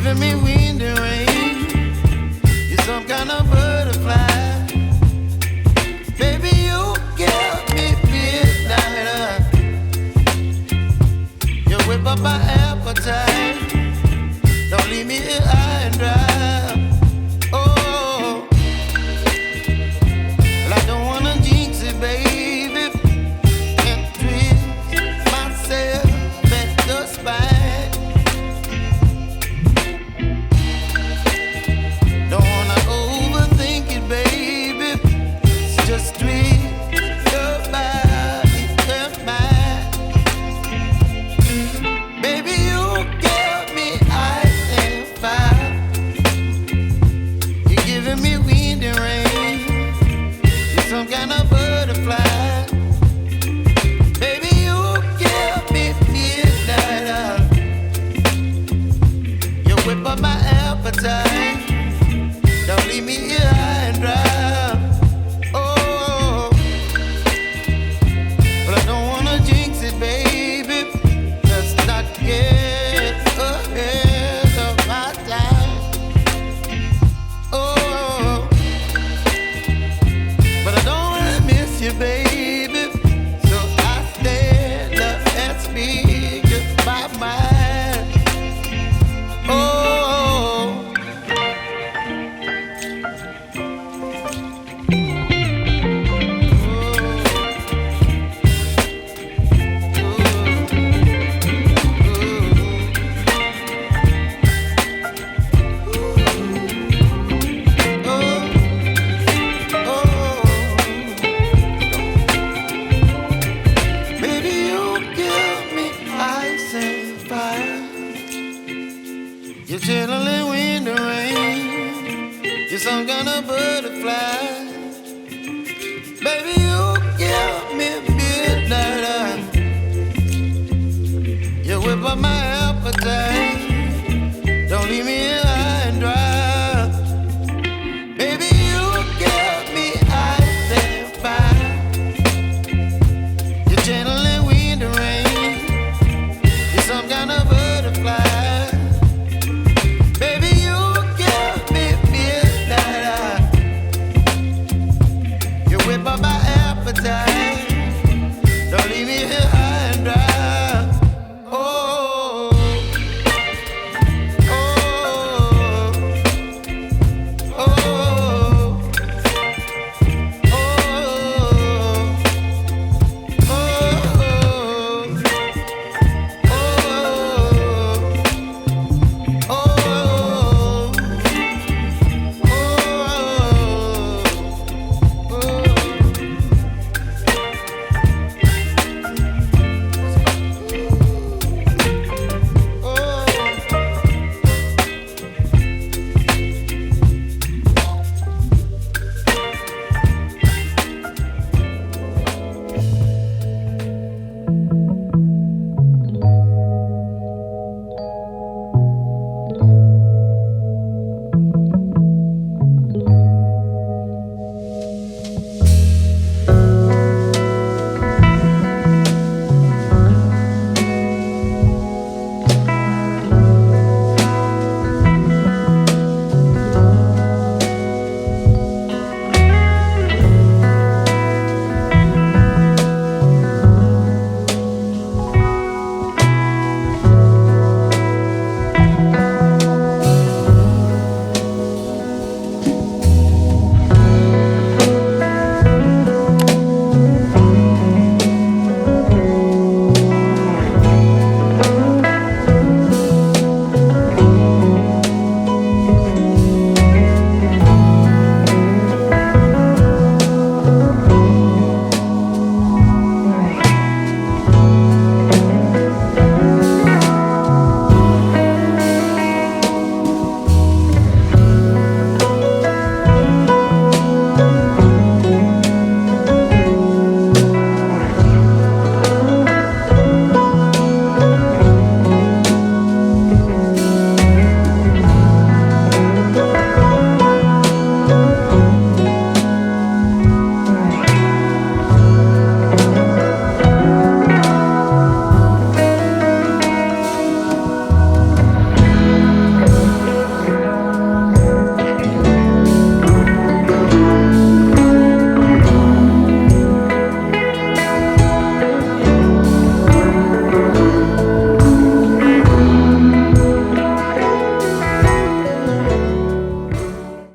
giving me wind and rain. You're some kind of butterfly. Baby, you give me midnight. You whip up my appetite. Don't leave me here high and dry. Oh, well, I don't wanna jinx it, baby, and twist myself at the spine. Don't wanna overthink it, baby. It's just twist your body and mine. Baby, you give me ice and fire. You're giving me wind and rain. You're some kind of butterfly. Baby, you give me midnight. You whip up my appetite. Don't leave me here high and dry. Oh, but I don't wanna jinx it, baby. Let's not get ahead of my time. Oh, but I don't wanna miss you, baby. So I stand up and speak my mind. Oh. Baby, you give me ice and fire. You're chilling wind and rain. You're some kind of butterfly. Baby, you give me midnight. You whip up my appetite.